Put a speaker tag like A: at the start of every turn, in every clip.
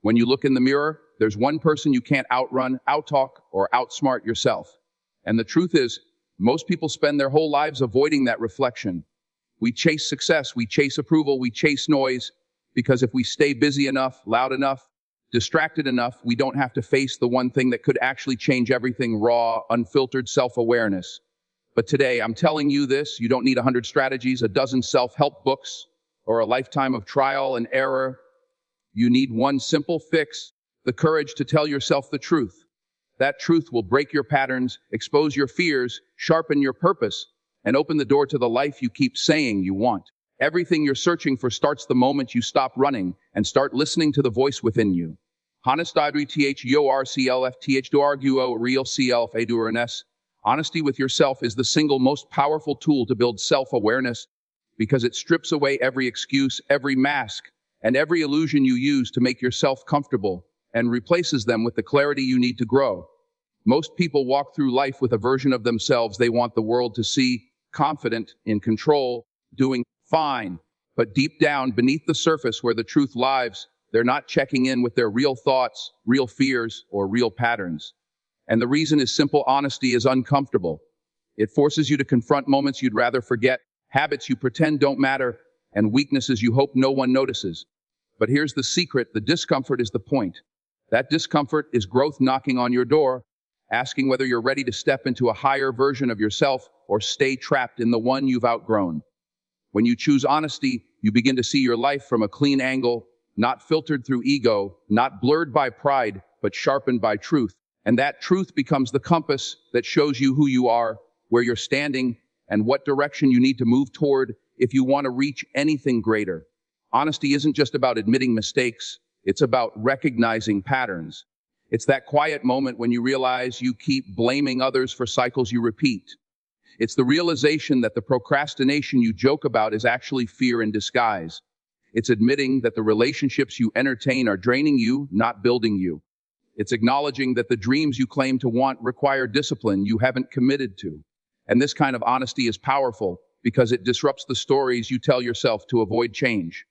A: When you look in the mirror, there's one person you can't outrun, outtalk, or outsmart yourself. And the truth is, most people spend their whole lives avoiding that reflection. We chase success, we chase approval, we chase noise, because if we stay busy enough, loud enough, distracted enough, we don't have to face the one thing that could actually change everything: raw, unfiltered self-awareness. But today, I'm telling you this: you don't need 100 strategies, a dozen self-help books, or a lifetime of trial and error. You need one simple fix: the courage to tell yourself the truth. That truth will break your patterns, expose your fears, sharpen your purpose, and open the door to the life you keep saying you want. Everything you're searching for starts the moment you stop running and start listening to the voice within you. Honesty real self. Honesty with yourself is the single most powerful tool to build self-awareness, because it strips away every excuse, every mask, and every illusion you use to make yourself comfortable, and replaces them with the clarity you need to grow. Most people walk through life with a version of themselves they want the world to see: confident, in control, doing fine. But deep down, beneath the surface where the truth lives, they're not checking in with their real thoughts, real fears, or real patterns. And the reason is simple: honesty is uncomfortable. It forces you to confront moments you'd rather forget, habits you pretend don't matter, and weaknesses you hope no one notices. But here's the secret: the discomfort is the point. That discomfort is growth knocking on your door, asking whether you're ready to step into a higher version of yourself or stay trapped in the one you've outgrown. When you choose honesty, you begin to see your life from a clean angle, not filtered through ego, not blurred by pride, but sharpened by truth. And that truth becomes the compass that shows you who you are, where you're standing, and what direction you need to move toward if you want to reach anything greater. Honesty isn't just about admitting mistakes, it's about recognizing patterns. It's that quiet moment when you realize you keep blaming others for cycles you repeat. It's the realization that the procrastination you joke about is actually fear in disguise. It's admitting that the relationships you entertain are draining you, not building you. It's acknowledging that the dreams you claim to want require discipline you haven't committed to. And this kind of honesty is powerful because it disrupts the stories you tell yourself to avoid change.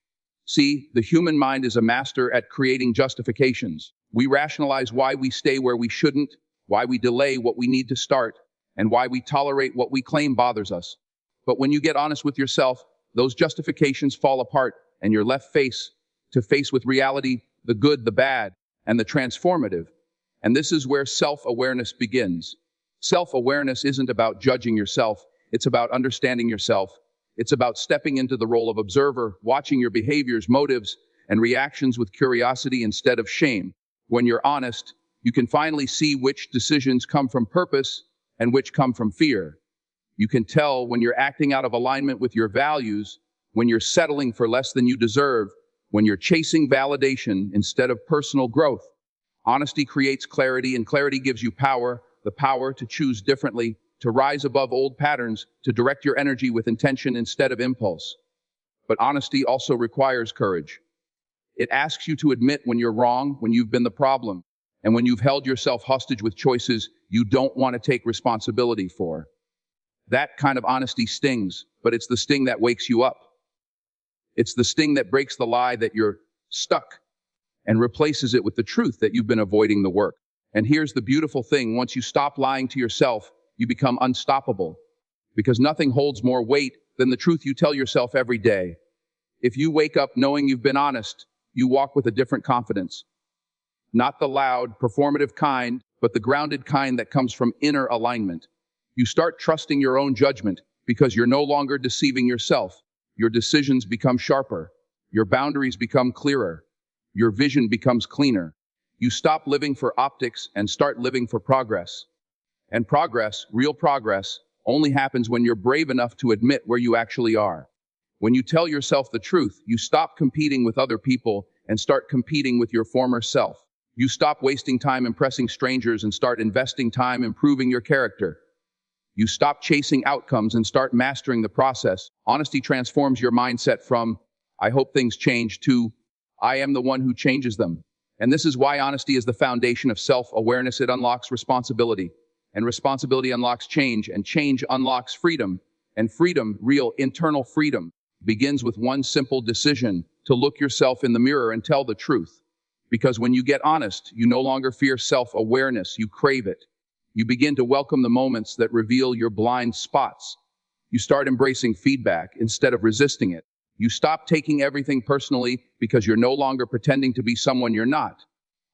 A: See, the human mind is a master at creating justifications. We rationalize why we stay where we shouldn't, why we delay what we need to start, and why we tolerate what we claim bothers us. But when you get honest with yourself, those justifications fall apart, and you're left face to face with reality, the good, the bad, and the transformative. And this is where self-awareness begins. Self-awareness isn't about judging yourself, it's about understanding yourself. It's about stepping into the role of observer, watching your behaviors, motives, and reactions with curiosity instead of shame. When you're honest, you can finally see which decisions come from purpose and which come from fear. You can tell when you're acting out of alignment with your values, when you're settling for less than you deserve, when you're chasing validation instead of personal growth. Honesty creates clarity, and clarity gives you power, the power to choose differently, to rise above old patterns, to direct your energy with intention instead of impulse. But honesty also requires courage. It asks you to admit when you're wrong, when you've been the problem, and when you've held yourself hostage with choices you don't want to take responsibility for. That kind of honesty stings, but it's the sting that wakes you up. It's the sting that breaks the lie that you're stuck and replaces it with the truth that you've been avoiding the work. And here's the beautiful thing: once you stop lying to yourself, you become unstoppable, because nothing holds more weight than the truth you tell yourself every day. If you wake up knowing you've been honest, you walk with a different confidence. Not the loud, performative kind, but the grounded kind that comes from inner alignment. You start trusting your own judgment because you're no longer deceiving yourself. Your decisions become sharper. Your boundaries become clearer. Your vision becomes cleaner. You stop living for optics and start living for progress. And progress, real progress, only happens when you're brave enough to admit where you actually are. When you tell yourself the truth, you stop competing with other people and start competing with your former self. You stop wasting time impressing strangers and start investing time improving your character. You stop chasing outcomes and start mastering the process. Honesty transforms your mindset from, "I hope things change," to, "I am the one who changes them." And this is why honesty is the foundation of self-awareness. It unlocks responsibility, and responsibility unlocks change, and change unlocks freedom. And freedom, real internal freedom, begins with one simple decision: to look yourself in the mirror and tell the truth. Because when you get honest, you no longer fear self-awareness, you crave it. You begin to welcome the moments that reveal your blind spots. You start embracing feedback instead of resisting it. You stop taking everything personally because you're no longer pretending to be someone you're not.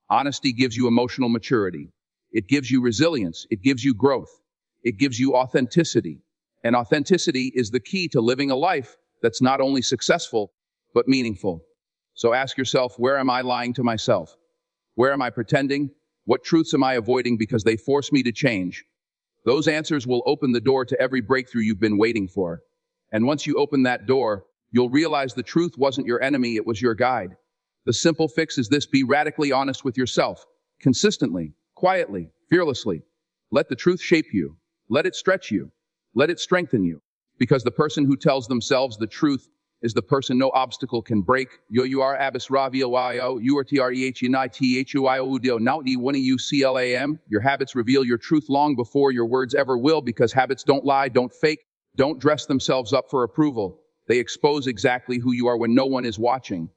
A: Honesty gives you emotional maturity. It gives you resilience. It gives you growth. It gives you authenticity. And authenticity is the key to living a life that's not only successful, but meaningful. So ask yourself, where am I lying to myself? Where am I pretending? What truths am I avoiding because they force me to change? Those answers will open the door to every breakthrough you've been waiting for. And once you open that door, you'll realize the truth wasn't your enemy, it was your guide. The simple fix is this: be radically honest with yourself, consistently, quietly, fearlessly. Let the truth shape you. Let it stretch you. Let it strengthen you. Because the person who tells themselves the truth is the person no obstacle can break. You are abis ravio you are trehnithuio now uclam. Your habits reveal your truth long before your words ever will, because habits don't lie, don't fake, don't dress themselves up for approval. They expose exactly who you are when no one is watching.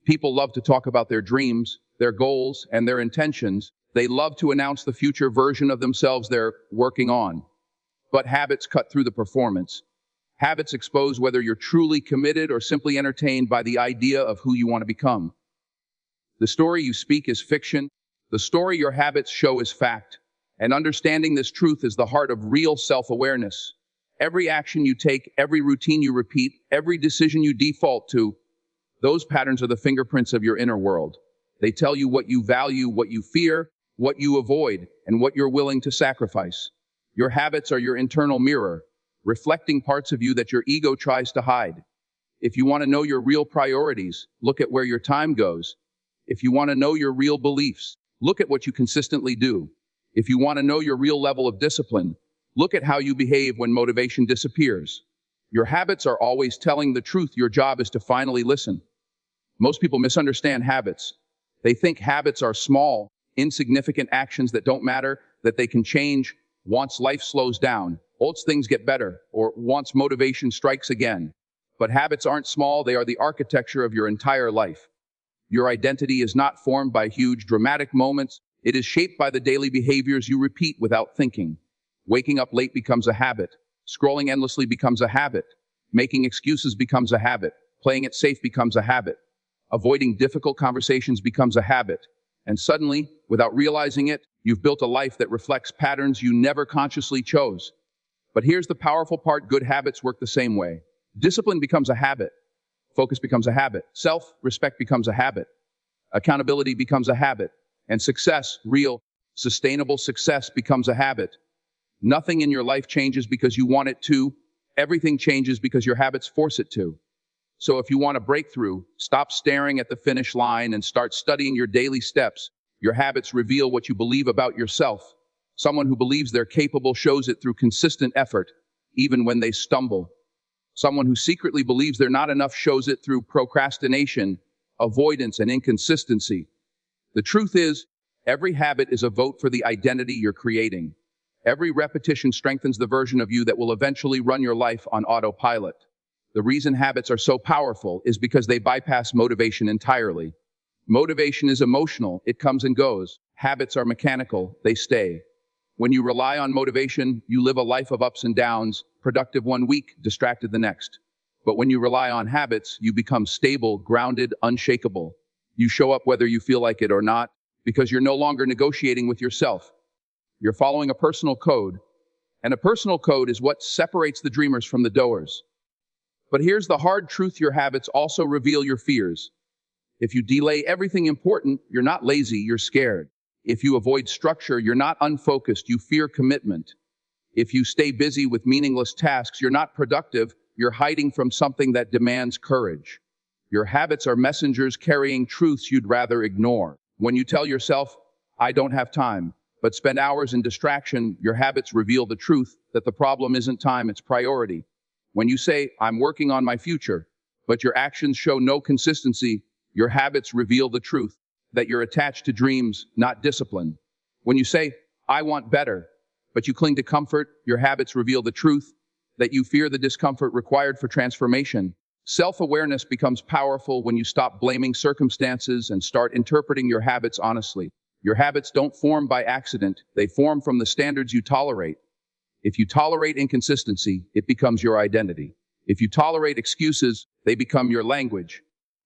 A: People love to talk about their dreams, their goals, and their intentions. They love to announce the future version of themselves they're working on. But habits cut through the performance. Habits expose whether you're truly committed or simply entertained by the idea of who you want to become. The story you speak is fiction. The story your habits show is fact. And understanding this truth is the heart of real self-awareness. Every action you take, every routine you repeat, every decision you default to, those patterns are the fingerprints of your inner world. They tell you what you value, what you fear, what you avoid, and what you're willing to sacrifice. Your habits are your internal mirror, reflecting parts of you that your ego tries to hide. If you want to know your real priorities, look at where your time goes. If you want to know your real beliefs, look at what you consistently do. If you want to know your real level of discipline, look at how you behave when motivation disappears. Your habits are always telling the truth. Your job is to finally listen. Most people misunderstand habits. They think habits are small, insignificant actions that don't matter, that they can change once life slows down, once things get better, or once motivation strikes again. But habits aren't small, they are the architecture of your entire life. Your identity is not formed by huge, dramatic moments. It is shaped by the daily behaviors you repeat without thinking. Waking up late becomes a habit. Scrolling endlessly becomes a habit. Making excuses becomes a habit. Playing it safe becomes a habit. Avoiding difficult conversations becomes a habit. And suddenly, without realizing it, you've built a life that reflects patterns you never consciously chose. But here's the powerful part: good habits work the same way. Discipline becomes a habit. Focus becomes a habit. Self-respect becomes a habit. Accountability becomes a habit. And success, real, sustainable success, becomes a habit. Nothing in your life changes because you want it to. Everything changes because your habits force it to. So if you want a breakthrough, stop staring at the finish line and start studying your daily steps. Your habits reveal what you believe about yourself. Someone who believes they're capable shows it through consistent effort, even when they stumble. Someone who secretly believes they're not enough shows it through procrastination, avoidance, and inconsistency. The truth is, every habit is a vote for the identity you're creating. Every repetition strengthens the version of you that will eventually run your life on autopilot. The reason habits are so powerful is because they bypass motivation entirely. Motivation is emotional, it comes and goes. Habits are mechanical, they stay. When you rely on motivation, you live a life of ups and downs, productive one week, distracted the next. But when you rely on habits, you become stable, grounded, unshakable. You show up whether you feel like it or not, because you're no longer negotiating with yourself. You're following a personal code, and a personal code is what separates the dreamers from the doers. But here's the hard truth: your habits also reveal your fears. If you delay everything important, you're not lazy, you're scared. If you avoid structure, you're not unfocused, you fear commitment. If you stay busy with meaningless tasks, you're not productive, you're hiding from something that demands courage. Your habits are messengers carrying truths you'd rather ignore. When you tell yourself, "I don't have time," but spend hours in distraction, your habits reveal the truth that the problem isn't time, it's priority. When you say, "I'm working on my future," but your actions show no consistency, your habits reveal the truth that you're attached to dreams, not discipline. When you say, "I want better," but you cling to comfort, your habits reveal the truth that you fear the discomfort required for transformation. Self-awareness becomes powerful when you stop blaming circumstances and start interpreting your habits honestly. Your habits don't form by accident, they form from the standards you tolerate. If you tolerate inconsistency, it becomes your identity. If you tolerate excuses, they become your language.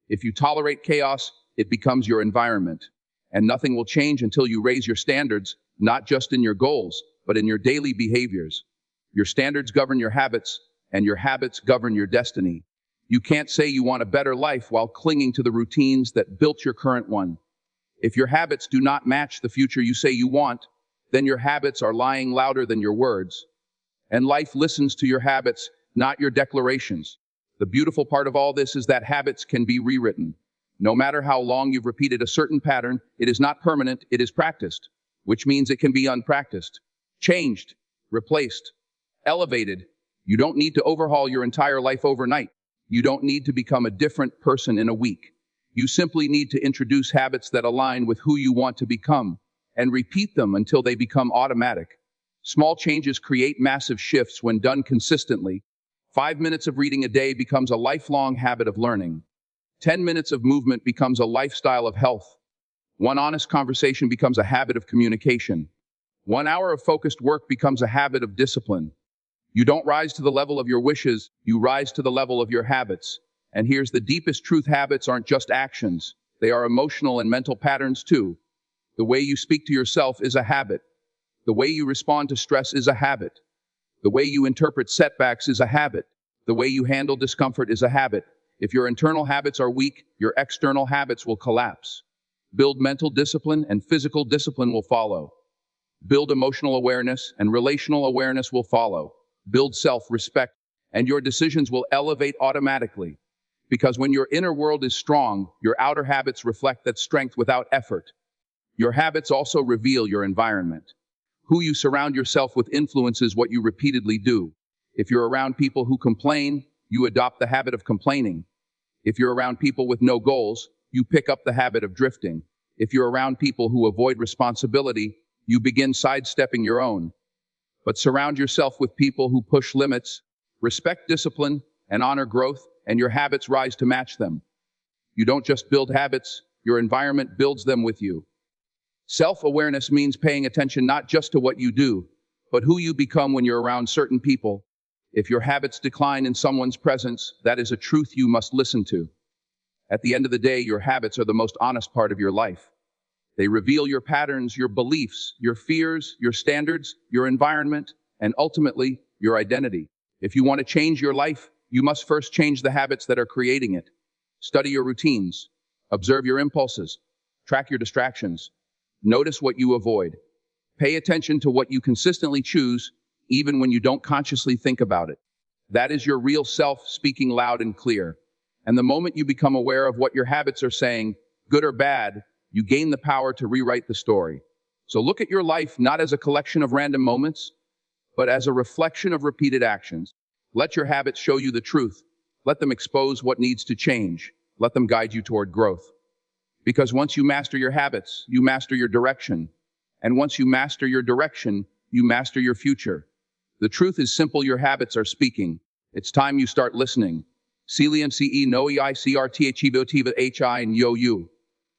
A: If you tolerate chaos, it becomes your environment. And nothing will change until you raise your standards, not just in your goals, but in your daily behaviors. Your standards govern your habits, and your habits govern your destiny. You can't say you want a better life while clinging to the routines that built your current one. If your habits do not match the future you say you want, then your habits are lying louder than your words. And life listens to your habits, not your declarations. The beautiful part of all this is that habits can be rewritten. No matter how long you've repeated a certain pattern, it is not permanent, it is practiced, which means it can be unpracticed, changed, replaced, elevated. You don't need to overhaul your entire life overnight. You don't need to become a different person in a week. You simply need to introduce habits that align with who you want to become and repeat them until they become automatic. Small changes create massive shifts when done consistently. 5 minutes of reading a day becomes a lifelong habit of learning. 10 minutes of movement becomes a lifestyle of health. One honest conversation becomes a habit of communication. 1 hour of focused work becomes a habit of discipline. You don't rise to the level of your wishes, you rise to the level of your habits. And here's the deepest truth: habits aren't just actions, they are emotional and mental patterns too. The way you speak to yourself is a habit. The way you respond to stress is a habit. The way you interpret setbacks is a habit. The way you handle discomfort is a habit. If your internal habits are weak, your external habits will collapse. Build mental discipline and physical discipline will follow. Build emotional awareness and relational awareness will follow. Build self-respect, and your decisions will elevate automatically. Because when your inner world is strong, your outer habits reflect that strength without effort. Your habits also reveal your environment. Who you surround yourself with influences what you repeatedly do. If you're around people who complain, you adopt the habit of complaining. If you're around people with no goals, you pick up the habit of drifting. If you're around people who avoid responsibility, you begin sidestepping your own. But surround yourself with people who push limits, respect discipline, and honor growth, and your habits rise to match them. You don't just build habits, your environment builds them with you. Self-awareness means paying attention not just to what you do, but who you become when you're around certain people. If your habits decline in someone's presence, that is a truth you must listen to. At the end of the day, your habits are the most honest part of your life. They reveal your patterns, your beliefs, your fears, your standards, your environment, and ultimately, your identity. If you want to change your life, you must first change the habits that are creating it. Study your routines. Observe your impulses. Track your distractions. Notice what you avoid. Pay attention to what you consistently choose, even when you don't consciously think about it. That is your real self speaking loud and clear. And the moment you become aware of what your habits are saying, good or bad, you gain the power to rewrite the story. So look at your life not as a collection of random moments, but as a reflection of repeated actions. Let your habits show you the truth. Let them expose what needs to change. Let them guide you toward growth. Because once you master your habits, you master your direction. And once you master your direction, you master your future. The truth is simple: your habits are speaking. It's time you start listening. Celium no EICRTHEVOTIVA and yo you.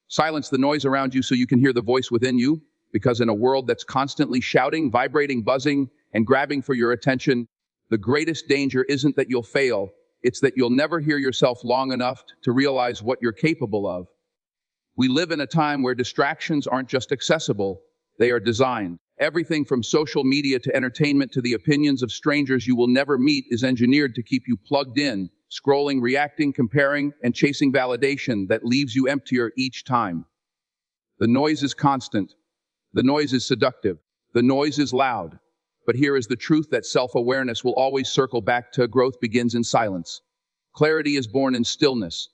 A: Silence the noise around you so you can hear the voice within you, because in a world that's constantly shouting, vibrating, buzzing, and grabbing for your attention, the greatest danger isn't that you'll fail, it's that you'll never hear yourself long enough to realize what you're capable of. We live in a time where distractions aren't just accessible, they are designed. Everything from social media to entertainment to the opinions of strangers you will never meet is engineered to keep you plugged in, scrolling, reacting, comparing, and chasing validation that leaves you emptier each time. The noise is constant. The noise is seductive. The noise is loud. But here is the truth that self-awareness will always circle back to: growth begins in silence. Clarity is born in stillness.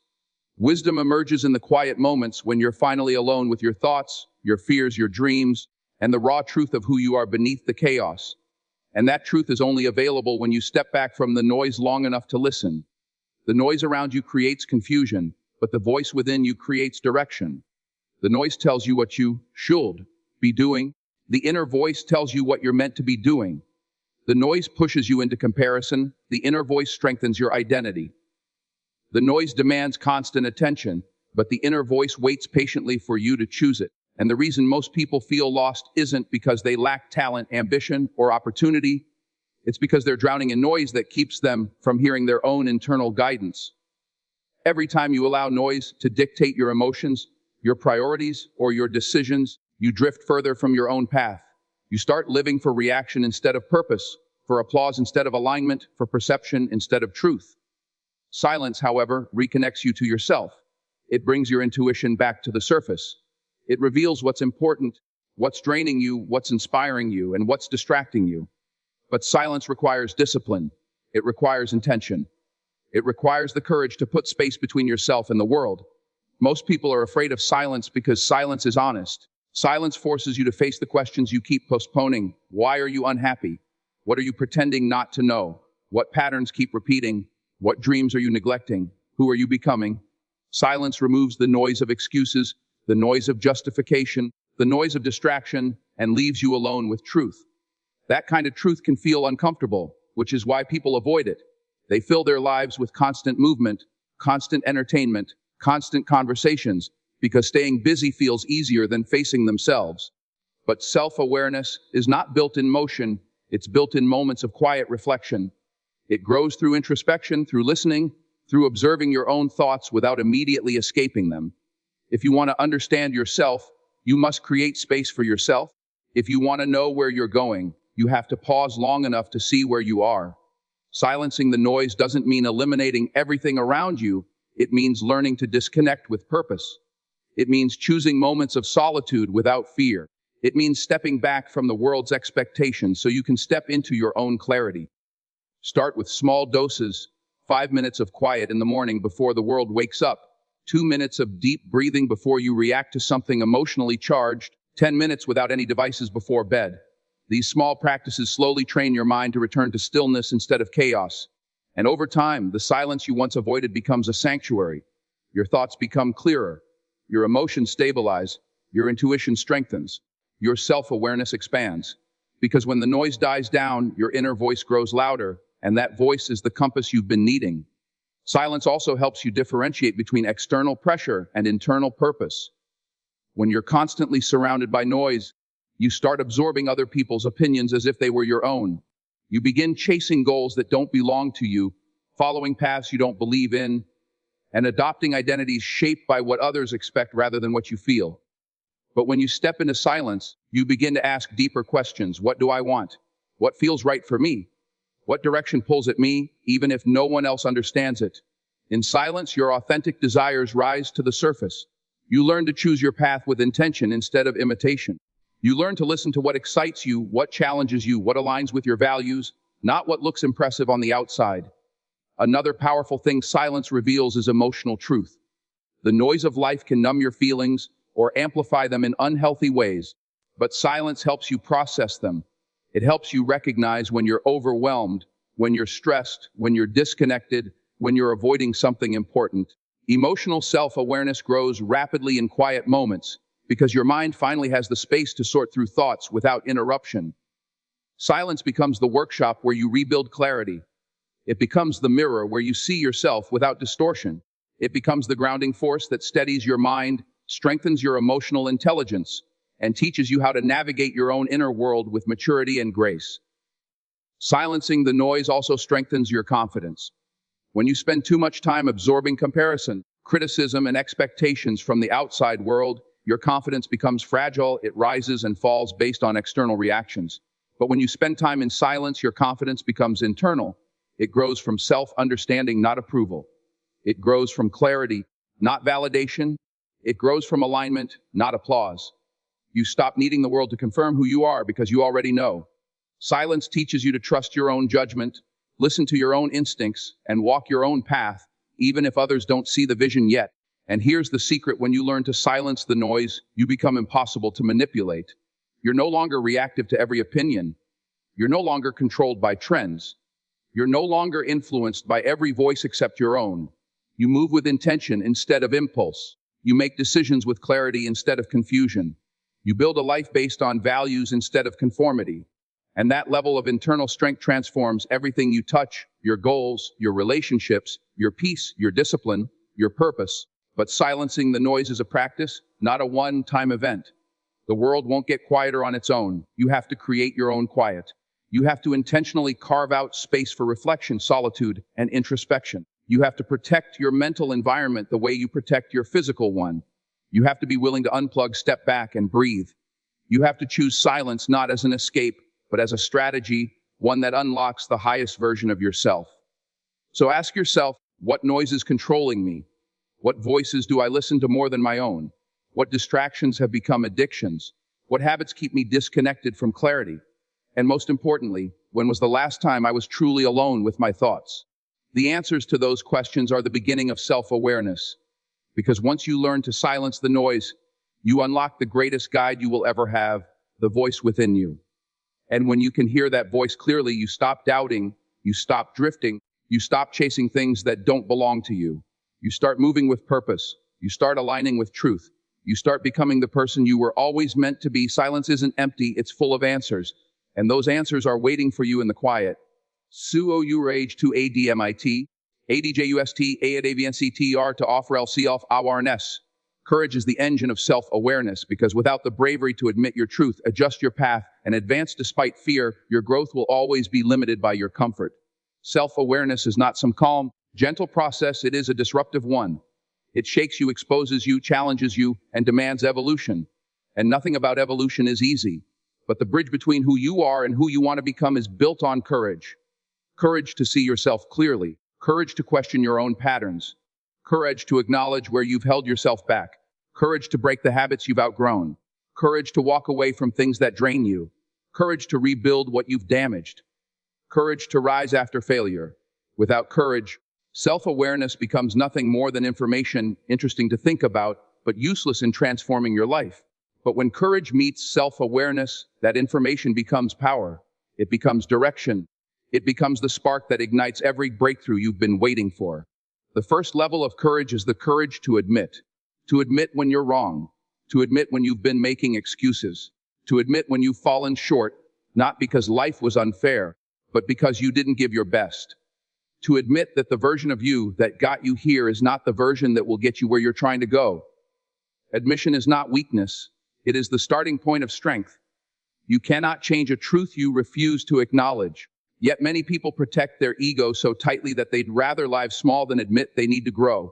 A: Wisdom emerges in the quiet moments when you're finally alone with your thoughts, your fears, your dreams, and the raw truth of who you are beneath the chaos. And that truth is only available when you step back from the noise long enough to listen. The noise around you creates confusion, but the voice within you creates direction. The noise tells you what you should be doing. The inner voice tells you what you're meant to be doing. The noise pushes you into comparison. The inner voice strengthens your identity. The noise demands constant attention, but the inner voice waits patiently for you to choose it. And the reason most people feel lost isn't because they lack talent, ambition, or opportunity. It's because they're drowning in noise that keeps them from hearing their own internal guidance. Every time you allow noise to dictate your emotions, your priorities, or your decisions, you drift further from your own path. You start living for reaction instead of purpose, for applause instead of alignment, for perception instead of truth. Silence, however, reconnects you to yourself. It brings your intuition back to the surface. It reveals what's important, what's draining you, what's inspiring you, and what's distracting you. But silence requires discipline. It requires intention. It requires the courage to put space between yourself and the world. Most people are afraid of silence because silence is honest. Silence forces you to face the questions you keep postponing. Why are you unhappy? What are you pretending not to know? What patterns keep repeating? What dreams are you neglecting? Who are you becoming? Silence removes the noise of excuses, the noise of justification, the noise of distraction, and leaves you alone with truth. That kind of truth can feel uncomfortable, which is why people avoid it. They fill their lives with constant movement, constant entertainment, constant conversations, because staying busy feels easier than facing themselves. But self-awareness is not built in motion, it's built in moments of quiet reflection. It grows through introspection, through listening, through observing your own thoughts without immediately escaping them. If you want to understand yourself, you must create space for yourself. If you want to know where you're going, you have to pause long enough to see where you are. Silencing the noise doesn't mean eliminating everything around you. It means learning to disconnect with purpose. It means choosing moments of solitude without fear. It means stepping back from the world's expectations so you can step into your own clarity. Start with small doses, 5 minutes of quiet in the morning before the world wakes up, 2 minutes of deep breathing before you react to something emotionally charged, 10 minutes without any devices before bed. These small practices slowly train your mind to return to stillness instead of chaos. And over time, the silence you once avoided becomes a sanctuary. Your thoughts become clearer. Your emotions stabilize. Your intuition strengthens. Your self-awareness expands. Because when the noise dies down, your inner voice grows louder, and that voice is the compass you've been needing. Silence also helps you differentiate between external pressure and internal purpose. When you're constantly surrounded by noise, you start absorbing other people's opinions as if they were your own. You begin chasing goals that don't belong to you, following paths you don't believe in, and adopting identities shaped by what others expect rather than what you feel. But when you step into silence, you begin to ask deeper questions. What do I want? What feels right for me? What direction pulls at me, even if no one else understands it? In silence, your authentic desires rise to the surface. You learn to choose your path with intention instead of imitation. You learn to listen to what excites you, what challenges you, what aligns with your values, not what looks impressive on the outside. Another powerful thing silence reveals is emotional truth. The noise of life can numb your feelings or amplify them in unhealthy ways, but silence helps you process them. It helps you recognize when you're overwhelmed, when you're stressed, when you're disconnected, when you're avoiding something important. Emotional self-awareness grows rapidly in quiet moments because your mind finally has the space to sort through thoughts without interruption. Silence becomes the workshop where you rebuild clarity. It becomes the mirror where you see yourself without distortion. It becomes the grounding force that steadies your mind, strengthens your emotional intelligence, and teaches you how to navigate your own inner world with maturity and grace. Silencing the noise also strengthens your confidence. When you spend too much time absorbing comparison, criticism, and expectations from the outside world, your confidence becomes fragile. It rises and falls based on external reactions. But when you spend time in silence, your confidence becomes internal. It grows from self-understanding, not approval. It grows from clarity, not validation. It grows from alignment, not applause. You stop needing the world to confirm who you are because you already know. Silence teaches you to trust your own judgment, listen to your own instincts, and walk your own path, even if others don't see the vision yet. And here's the secret: when you learn to silence the noise, you become impossible to manipulate. You're no longer reactive to every opinion. You're no longer controlled by trends. You're no longer influenced by every voice except your own. You move with intention instead of impulse. You make decisions with clarity instead of confusion. You build a life based on values instead of conformity. And that level of internal strength transforms everything you touch: your goals, your relationships, your peace, your discipline, your purpose. But silencing the noise is a practice, not a one-time event. The world won't get quieter on its own. You have to create your own quiet. You have to intentionally carve out space for reflection, solitude, and introspection. You have to protect your mental environment the way you protect your physical one. You have to be willing to unplug, step back, and breathe. You have to choose silence not as an escape, but as a strategy, one that unlocks the highest version of yourself. So ask yourself, what noise is controlling me? What voices do I listen to more than my own? What distractions have become addictions? What habits keep me disconnected from clarity? And most importantly, when was the last time I was truly alone with my thoughts? The answers to those questions are the beginning of self-awareness. Because once you learn to silence the noise, you unlock the greatest guide you will ever have, the voice within you. And when you can hear that voice clearly, you stop doubting, you stop drifting, you stop chasing things that don't belong to you. You start moving with purpose. You start aligning with truth. You start becoming the person you were always meant to be. Silence isn't empty, it's full of answers. And those answers are waiting for you in the quiet. Suo rage to ADMIT, ADJUST, AADVNCTR to offer self-awareness. Courage is the engine of self-awareness, because without the bravery to admit your truth, adjust your path, and advance despite fear, your growth will always be limited by your comfort. Self-awareness is not some calm, gentle process, it is a disruptive one. It shakes you, exposes you, challenges you, and demands evolution. And nothing about evolution is easy. But the bridge between who you are and who you want to become is built on courage. Courage to see yourself clearly. Courage to question your own patterns. Courage to acknowledge where you've held yourself back. Courage to break the habits you've outgrown. Courage to walk away from things that drain you. Courage to rebuild what you've damaged. Courage to rise after failure. Without courage, self-awareness becomes nothing more than information, interesting to think about, but useless in transforming your life. But when courage meets self-awareness, that information becomes power. It becomes direction. It becomes the spark that ignites every breakthrough you've been waiting for. The first level of courage is the courage to admit. To admit when you're wrong. To admit when you've been making excuses. To admit when you've fallen short, not because life was unfair, but because you didn't give your best. To admit that the version of you that got you here is not the version that will get you where you're trying to go. Admission is not weakness. It is the starting point of strength. You cannot change a truth you refuse to acknowledge. Yet many people protect their ego so tightly that they'd rather live small than admit they need to grow.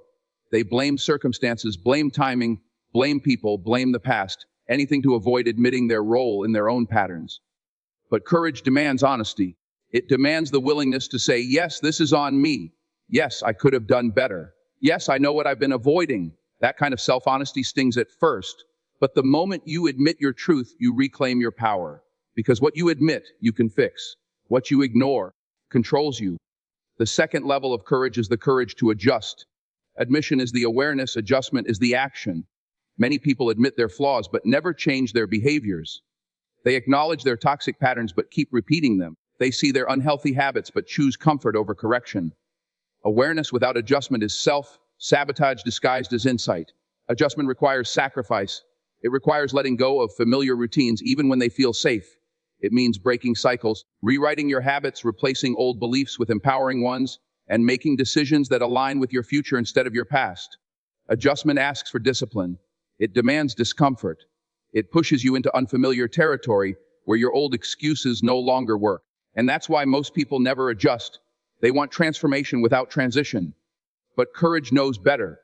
A: They blame circumstances, blame timing, blame people, blame the past, anything to avoid admitting their role in their own patterns. But courage demands honesty. It demands the willingness to say, yes, this is on me. Yes, I could have done better. Yes, I know what I've been avoiding. That kind of self-honesty stings at first. But the moment you admit your truth, you reclaim your power. Because what you admit, you can fix. What you ignore controls you. The second level of courage is the courage to adjust. Admission is the awareness, adjustment is the action. Many people admit their flaws but never change their behaviors. They acknowledge their toxic patterns but keep repeating them. They see their unhealthy habits but choose comfort over correction. Awareness without adjustment is self-sabotage disguised as insight. Adjustment requires sacrifice. It requires letting go of familiar routines even when they feel safe. It means breaking cycles, rewriting your habits, replacing old beliefs with empowering ones, and making decisions that align with your future instead of your past. Adjustment asks for discipline. It demands discomfort. It pushes you into unfamiliar territory where your old excuses no longer work. And that's why most people never adjust. They want transformation without transition. But courage knows better.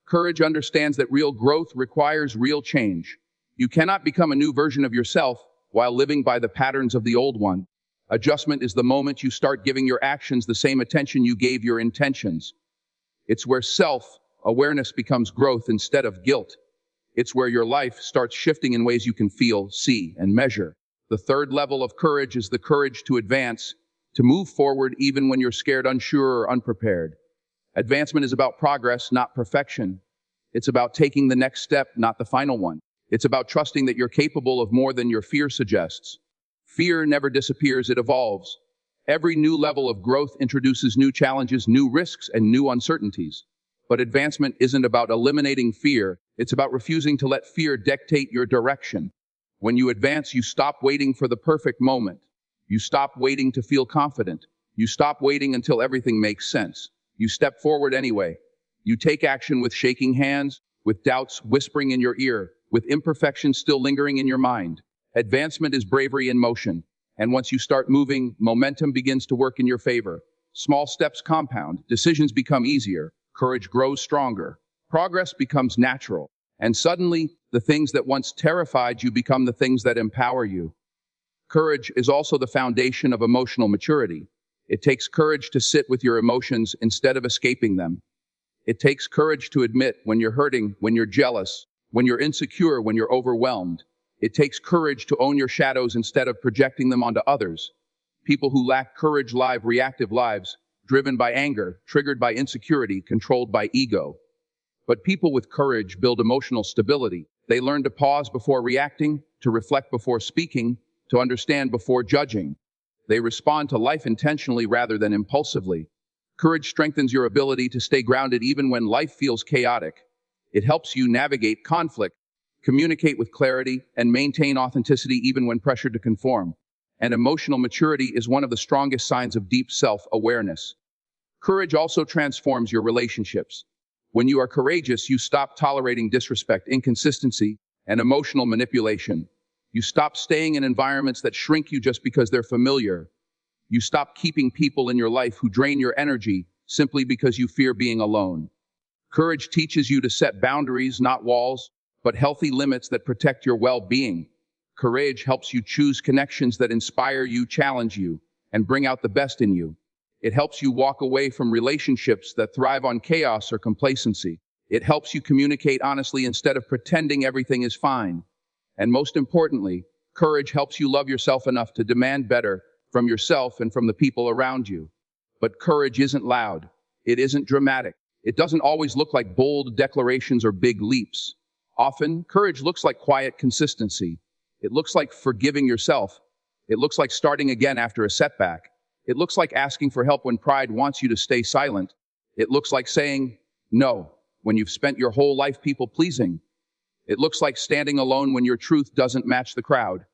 A: Courage understands that real growth requires real change. You cannot become a new version of yourself while living by the patterns of the old one. Adjustment is the moment you start giving your actions the same attention you gave your intentions. It's where self-awareness becomes growth instead of guilt. It's where your life starts shifting in ways you can feel, see, and measure. The third level of courage is the courage to advance, to move forward even when you're scared, unsure, or unprepared. Advancement is about progress, not perfection. It's about taking the next step, not the final one. It's about trusting that you're capable of more than your fear suggests. Fear never disappears, it evolves. Every new level of growth introduces new challenges, new risks, and new uncertainties. But advancement isn't about eliminating fear, it's about refusing to let fear dictate your direction. When you advance, you stop waiting for the perfect moment. You stop waiting to feel confident. You stop waiting until everything makes sense. You step forward anyway. You take action with shaking hands, with doubts whispering in your ear, with imperfections still lingering in your mind. Advancement is bravery in motion. And once you start moving, momentum begins to work in your favor. Small steps compound, decisions become easier, courage grows stronger, progress becomes natural. And suddenly, the things that once terrified you become the things that empower you. Courage is also the foundation of emotional maturity. It takes courage to sit with your emotions instead of escaping them. It takes courage to admit when you're hurting, when you're jealous, when you're insecure, when you're overwhelmed. It takes courage to own your shadows instead of projecting them onto others. People who lack courage live reactive lives, driven by anger, triggered by insecurity, controlled by ego. But people with courage build emotional stability. They learn to pause before reacting, to reflect before speaking, to understand before judging. They respond to life intentionally rather than impulsively. Courage strengthens your ability to stay grounded even when life feels chaotic. It helps you navigate conflict, communicate with clarity, and maintain authenticity even when pressured to conform. And emotional maturity is one of the strongest signs of deep self-awareness. Courage also transforms your relationships. When you are courageous, you stop tolerating disrespect, inconsistency, and emotional manipulation. You stop staying in environments that shrink you just because they're familiar. You stop keeping people in your life who drain your energy simply because you fear being alone. Courage teaches you to set boundaries, not walls, but healthy limits that protect your well-being. Courage helps you choose connections that inspire you, challenge you, and bring out the best in you. It helps you walk away from relationships that thrive on chaos or complacency. It helps you communicate honestly instead of pretending everything is fine. And most importantly, courage helps you love yourself enough to demand better from yourself and from the people around you. But courage isn't loud. It isn't dramatic. It doesn't always look like bold declarations or big leaps. Often, courage looks like quiet consistency. It looks like forgiving yourself. It looks like starting again after a setback. It looks like asking for help when pride wants you to stay silent. It looks like saying no when you've spent your whole life people-pleasing. It looks like standing alone when your truth doesn't match the crowd.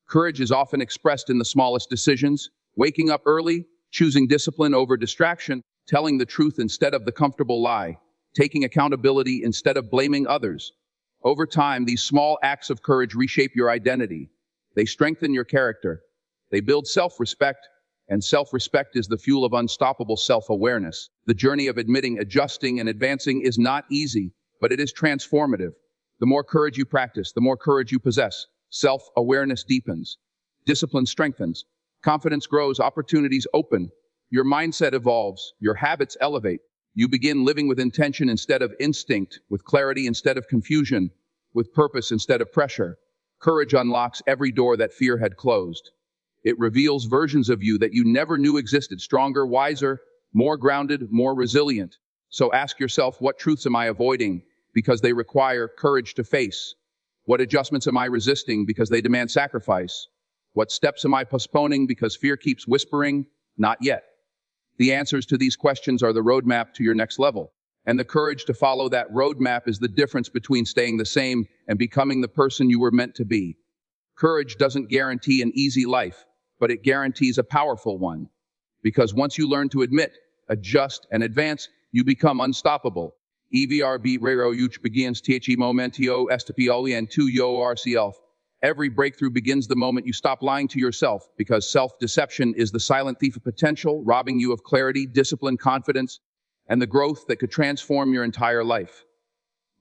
A: Courage is often expressed in the smallest decisions: waking up early, choosing discipline over distraction, telling the truth instead of the comfortable lie, taking accountability instead of blaming others. Over time, these small acts of courage reshape your identity. They strengthen your character. They build self-respect, and self-respect is the fuel of unstoppable self-awareness. The journey of admitting, adjusting, and advancing is not easy, but it is transformative. The more courage you practice, the more courage you possess. Self-awareness deepens. Discipline strengthens. Confidence grows. Opportunities open. Your mindset evolves. Your habits elevate. You begin living with intention instead of instinct, with clarity instead of confusion, with purpose instead of pressure. Courage unlocks every door that fear had closed. It reveals versions of you that you never knew existed: stronger, wiser, more grounded, more resilient. So ask yourself, what truths am I avoiding because they require courage to face? What adjustments am I resisting because they demand sacrifice? What steps am I postponing because fear keeps whispering, not yet? The answers to these questions are the roadmap to your next level. And the courage to follow that roadmap is the difference between staying the same and becoming the person you were meant to be. Courage doesn't guarantee an easy life, but it guarantees a powerful one. Because once you learn to admit, adjust, and advance, you become unstoppable. EVRB raro uch begins the momentio estipoli and tu yo rcf. Every breakthrough begins the moment you stop lying to yourself, because self-deception is the silent thief of potential, robbing you of clarity, discipline, confidence, and the growth that could transform your entire life.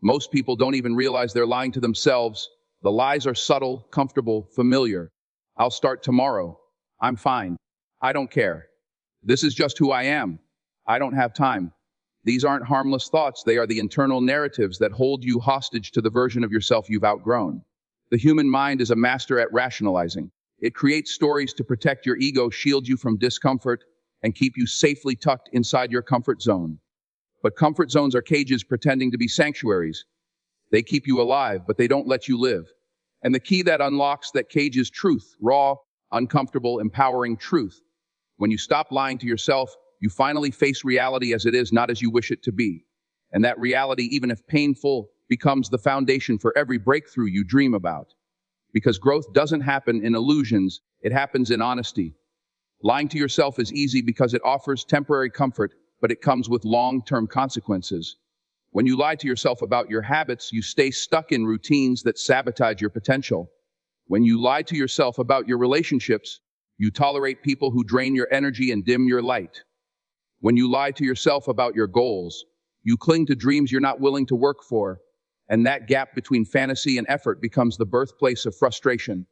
A: Most people don't even realize they're lying to themselves. The lies are subtle, comfortable, familiar. I'll start tomorrow. I'm fine. I don't care. This is just who I am. I don't have time. These aren't harmless thoughts. They are the internal narratives that hold you hostage to the version of yourself you've outgrown. The human mind is a master at rationalizing. It creates stories to protect your ego, shield you from discomfort, and keep you safely tucked inside your comfort zone. But comfort zones are cages pretending to be sanctuaries. They keep you alive, but they don't let you live. And the key that unlocks that cage is truth: raw, uncomfortable, empowering truth. When you stop lying to yourself, you finally face reality as it is, not as you wish it to be. And that reality, even if painful, becomes the foundation for every breakthrough you dream about. Because growth doesn't happen in illusions, it happens in honesty. Lying to yourself is easy because it offers temporary comfort, but it comes with long-term consequences. When you lie to yourself about your habits, you stay stuck in routines that sabotage your potential. When you lie to yourself about your relationships, you tolerate people who drain your energy and dim your light. When you lie to yourself about your goals, you cling to dreams you're not willing to work for, and that gap between fantasy and effort becomes the birthplace of frustration.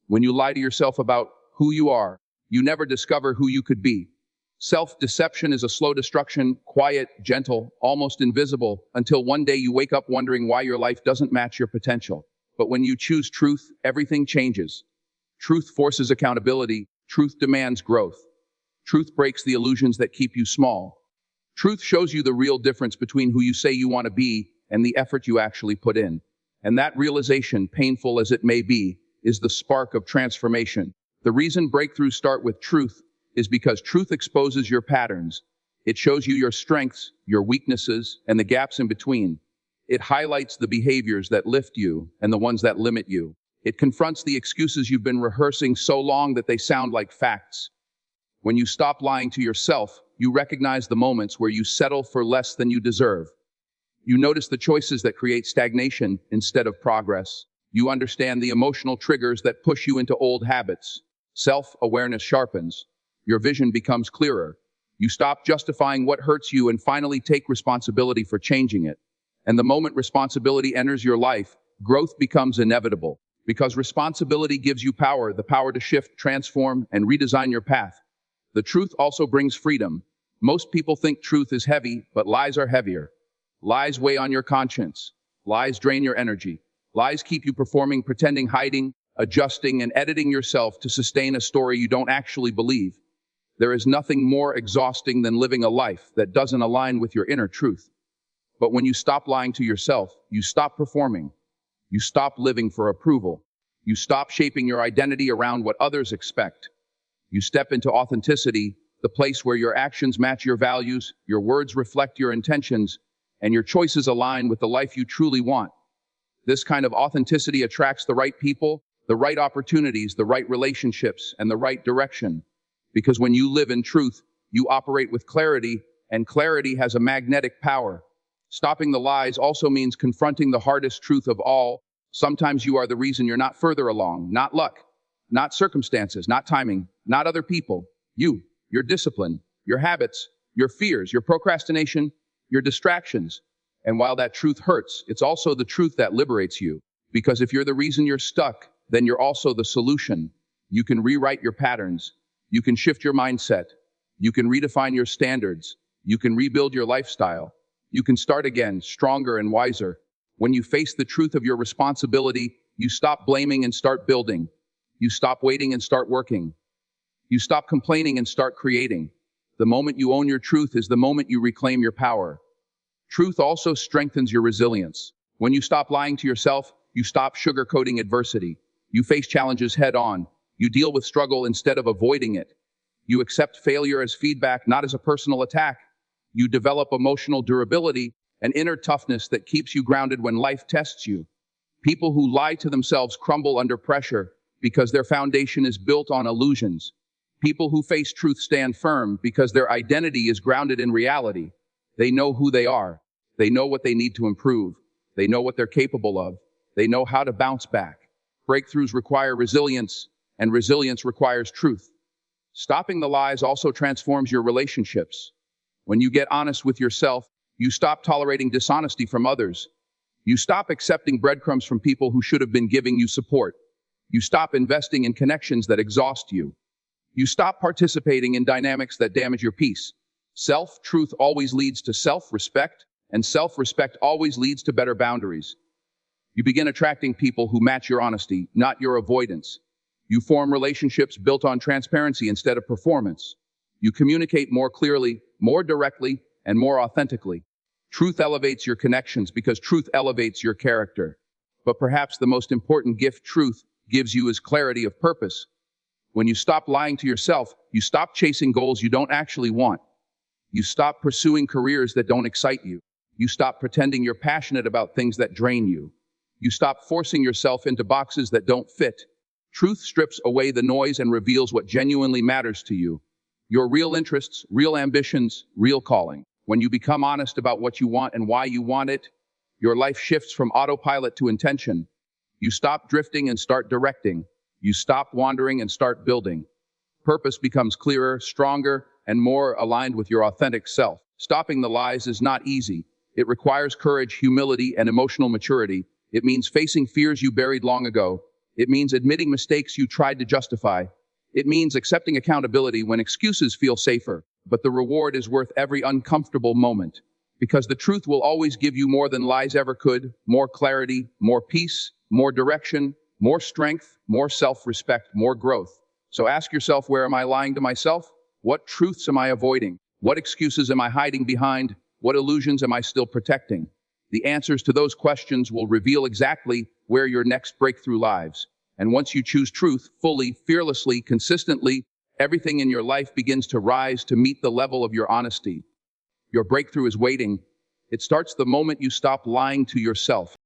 A: When you lie to yourself about who you are, you never discover who you could be. Self-deception is a slow destruction, quiet, gentle, almost invisible, until one day you wake up wondering why your life doesn't match your potential. But when you choose truth, everything changes. Truth forces accountability. Truth demands growth. Truth breaks the illusions that keep you small. Truth shows you the real difference between who you say you want to be and the effort you actually put in. And that realization, painful as it may be, is the spark of transformation. The reason breakthroughs start with truth is because truth exposes your patterns. It shows you your strengths, your weaknesses, and the gaps in between. It highlights the behaviors that lift you and the ones that limit you. It confronts the excuses you've been rehearsing so long that they sound like facts. When you stop lying to yourself, you recognize the moments where you settle for less than you deserve. You notice the choices that create stagnation instead of progress. You understand the emotional triggers that push you into old habits. Self-awareness sharpens. Your vision becomes clearer. You stop justifying what hurts you and finally take responsibility for changing it. And the moment responsibility enters your life, growth becomes inevitable. Because responsibility gives you power, the power to shift, transform, and redesign your path. The truth also brings freedom. Most people think truth is heavy, but lies are heavier. Lies weigh on your conscience. Lies drain your energy. Lies keep you performing, pretending, hiding, adjusting, and editing yourself to sustain a story you don't actually believe. There is nothing more exhausting than living a life that doesn't align with your inner truth. But when you stop lying to yourself, you stop performing. You stop living for approval. You stop shaping your identity around what others expect. You step into authenticity, the place where your actions match your values, your words reflect your intentions, and your choices align with the life you truly want. This kind of authenticity attracts the right people, the right opportunities, the right relationships, and the right direction. Because when you live in truth, you operate with clarity, and clarity has a magnetic power. Stopping the lies also means confronting the hardest truth of all. Sometimes you are the reason you're not further along, not luck, not circumstances, not timing, not other people. You, your discipline, your habits, your fears, your procrastination, your distractions. And while that truth hurts, it's also the truth that liberates you. Because if you're the reason you're stuck, then you're also the solution. You can rewrite your patterns. You can shift your mindset. You can redefine your standards. You can rebuild your lifestyle. You can start again, stronger and wiser. When you face the truth of your responsibility, you stop blaming and start building. You stop waiting and start working. You stop complaining and start creating. The moment you own your truth is the moment you reclaim your power. Truth also strengthens your resilience. When you stop lying to yourself, you stop sugarcoating adversity. You face challenges head on. You deal with struggle instead of avoiding it. You accept failure as feedback, not as a personal attack. You develop emotional durability, an inner toughness that keeps you grounded when life tests you. People who lie to themselves crumble under pressure because their foundation is built on illusions. People who face truth stand firm because their identity is grounded in reality. They know who they are. They know what they need to improve. They know what they're capable of. They know how to bounce back. Breakthroughs require resilience, and resilience requires truth. Stopping the lies also transforms your relationships. When you get honest with yourself, you stop tolerating dishonesty from others. You stop accepting breadcrumbs from people who should have been giving you support. You stop investing in connections that exhaust you. You stop participating in dynamics that damage your peace. Self-truth always leads to self-respect, and self-respect always leads to better boundaries. You begin attracting people who match your honesty, not your avoidance. You form relationships built on transparency instead of performance. You communicate more clearly, more directly, and more authentically. Truth elevates your connections because truth elevates your character. But perhaps the most important gift truth gives you is clarity of purpose. When you stop lying to yourself, you stop chasing goals you don't actually want. You stop pursuing careers that don't excite you. You stop pretending you're passionate about things that drain you. You stop forcing yourself into boxes that don't fit. Truth strips away the noise and reveals what genuinely matters to you. Your real interests, real ambitions, real calling. When you become honest about what you want and why you want it, your life shifts from autopilot to intention. You stop drifting and start directing. You stop wandering and start building. Purpose becomes clearer, stronger, and more aligned with your authentic self. Stopping the lies is not easy. It requires courage, humility, and emotional maturity. It means facing fears you buried long ago. It means admitting mistakes you tried to justify. It means accepting accountability when excuses feel safer. But the reward is worth every uncomfortable moment. Because the truth will always give you more than lies ever could: more clarity, more peace, more direction, more strength, more self-respect, more growth. So ask yourself, where am I lying to myself? What truths am I avoiding? What excuses am I hiding behind? What illusions am I still protecting? The answers to those questions will reveal exactly where your next breakthrough lies. And once you choose truth fully, fearlessly, consistently, everything in your life begins to rise to meet the level of your honesty. Your breakthrough is waiting. It starts the moment you stop lying to yourself.